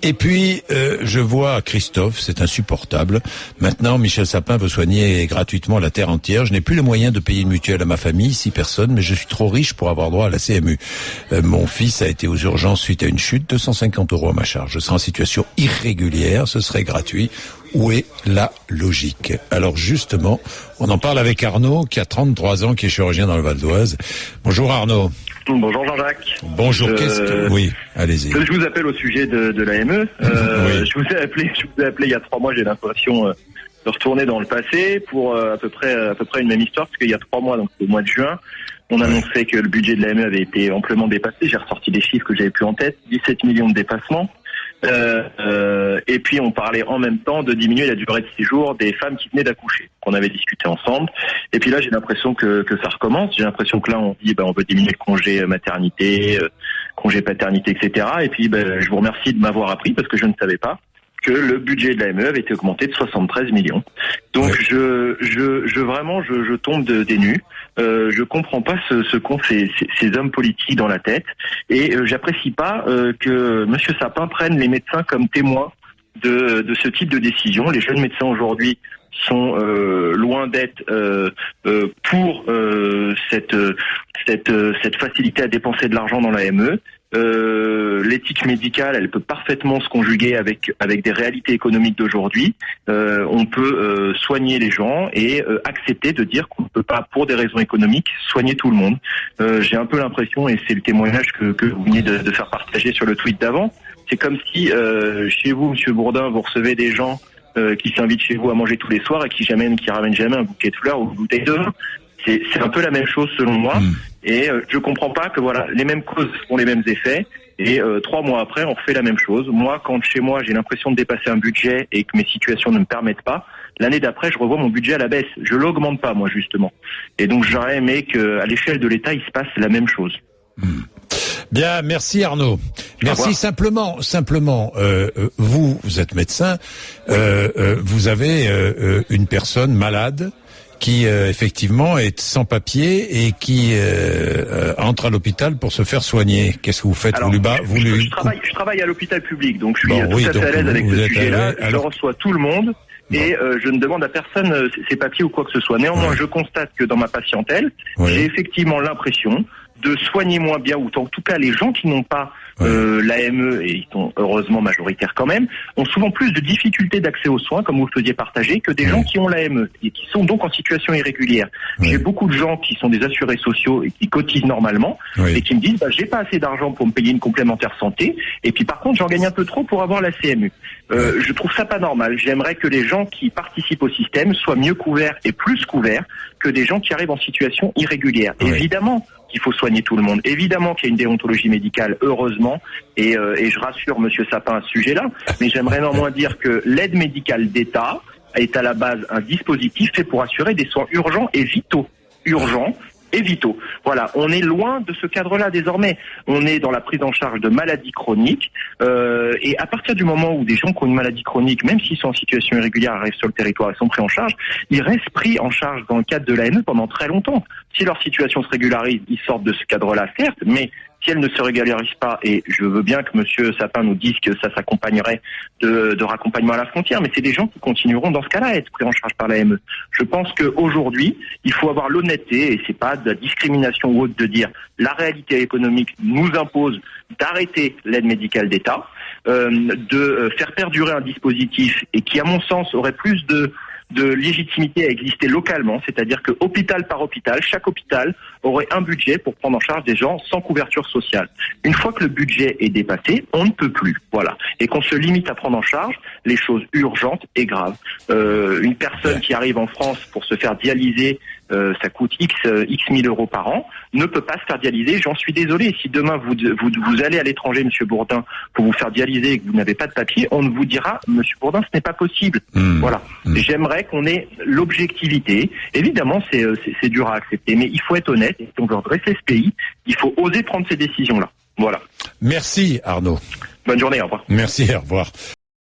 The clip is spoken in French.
Et puis, je vois Christophe, c'est insupportable. Maintenant, Michel Sapin veut soigner gratuitement la terre entière. Je n'ai plus les moyens de payer une mutuelle à ma famille, 6 personnes, mais je suis trop riche pour avoir droit à la CMU. Mon fils a été aux urgences suite à une chute, 250 € à ma charge. Je serai en situation irrégulière, ce serait gratuit. Où est la logique? Alors justement, on en parle avec Arnaud, qui a 33 ans, qui est chirurgien dans le Val d'Oise. Bonjour Arnaud. Bonjour Jean-Jacques. Bonjour, Oui, allez-y. Je vous appelle au sujet de l'AME. Oui. Je vous ai appelé il y a 3 mois, j'ai l'impression de retourner dans le passé pour à peu près une même histoire, parce qu'il y a 3 mois, donc au mois de juin, on annonçait que le budget de l'AME avait été amplement dépassé. J'ai ressorti les chiffres que j'avais plus en tête, 17 millions de dépassements. Et puis on parlait en même temps de diminuer la durée de séjour des femmes qui venaient d'accoucher, qu'on avait discuté ensemble. Et puis là j'ai l'impression que ça recommence. J'ai l'impression que là on dit on veut diminuer le congé maternité, congé paternité, etc. Et puis je vous remercie de m'avoir appris, parce que je ne savais pas que le budget de l'AME avait été augmenté de 73 millions. Donc oui. je tombe des nues. Je comprends pas ce qu'ont ces hommes politiques dans la tête, et j'apprécie pas que Monsieur Sapin prenne les médecins comme témoins de ce type de décision. Les jeunes médecins aujourd'hui sont loin d'être pour cette facilité à dépenser de l'argent dans l'AME. L'éthique médicale, elle peut parfaitement se conjuguer avec des réalités économiques d'aujourd'hui. On peut soigner les gens et accepter de dire qu'on ne peut pas, pour des raisons économiques, soigner tout le monde. J'ai un peu l'impression, et c'est le témoignage que vous venez de faire partager sur le tweet d'avant, c'est comme si chez vous, Monsieur Bourdin, vous recevez des gens qui s'invitent chez vous à manger tous les soirs et qui ramènent jamais un bouquet de fleurs ou une bouteille de vin. C'est un peu la même chose selon moi. Et je comprends pas que les mêmes causes font les mêmes effets, et 3 mois après on refait la même chose. Moi, quand chez moi j'ai l'impression de dépasser un budget et que mes situations ne me permettent pas, l'année d'après je revois mon budget à la baisse. Je l'augmente pas, moi, justement. Et donc j'aurais aimé qu'à l'échelle de l'État il se passe la même chose. Bien, merci Arnaud. Merci. Simplement, vous êtes médecin, vous avez une personne malade qui effectivement est sans papier et qui entre à l'hôpital pour se faire soigner. Qu'est-ce que vous faites? Alors, je travaille à l'hôpital public, donc je suis tout à fait à l'aise avec ce sujet-là. Je reçois tout le monde. Et je ne demande à personne ses papiers ou quoi que ce soit. Néanmoins, je constate que dans ma patientèle, j'ai effectivement l'impression de soigner moins bien, ou en tout cas les gens qui n'ont pas l'AME, et ils sont heureusement majoritaires quand même, ont souvent plus de difficultés d'accès aux soins, comme vous le faisiez partager, que des gens qui ont l'AME et qui sont donc en situation irrégulière. J'ai beaucoup de gens qui sont des assurés sociaux et qui cotisent normalement et qui me disent j'ai pas assez d'argent pour me payer une complémentaire santé, et puis par contre j'en gagne un peu trop pour avoir la CMU. Je trouve ça pas normal. J'aimerais que les gens qui participent au système soient mieux couverts et plus couverts que des gens qui arrivent en situation irrégulière. Évidemment qu'il faut soigner tout le monde. Évidemment qu'il y a une déontologie médicale, heureusement, et je rassure Monsieur Sapin à ce sujet-là, mais j'aimerais néanmoins dire que l'aide médicale d'État est à la base un dispositif fait pour assurer des soins urgents et vitaux. Voilà, on est loin de ce cadre-là désormais. On est dans la prise en charge de maladies chroniques, et à partir du moment où des gens qui ont une maladie chronique, même s'ils sont en situation irrégulière, arrivent sur le territoire et sont pris en charge, ils restent pris en charge dans le cadre de l'AME pendant très longtemps. Si leur situation se régularise, ils sortent de ce cadre-là, certes, mais si elle ne se régularise pas, et je veux bien que Monsieur Sapin nous dise que ça s'accompagnerait de raccompagnement à la frontière, mais c'est des gens qui continueront dans ce cas-là à être pris en charge par l'AME. Je pense qu'aujourd'hui, il faut avoir l'honnêteté, et c'est pas de la discrimination ou autre, de dire la réalité économique nous impose d'arrêter l'aide médicale d'État, de faire perdurer un dispositif et qui, à mon sens, aurait plus de légitimité à exister localement, c'est-à-dire que hôpital par hôpital, chaque hôpital aurait un budget pour prendre en charge des gens sans couverture sociale. Une fois que le budget est dépassé, on ne peut plus, voilà, et qu'on se limite à prendre en charge les choses urgentes et graves. Une personne qui arrive en France pour se faire dialyser, ça coûte X mille euros par an, ne peut pas se faire dialyser. J'en suis désolé. Si demain vous allez à l'étranger, Monsieur Bourdin, pour vous faire dialyser et que vous n'avez pas de papier, on vous dira, Monsieur Bourdin, ce n'est pas possible. Voilà. J'aimerais qu'on ait l'objectivité. Évidemment, c'est dur à accepter, mais il faut être honnête. Et si on veut redresser ce pays, il faut oser prendre ces décisions-là. Voilà. Merci Arnaud. Bonne journée. Au revoir. Merci. Au revoir.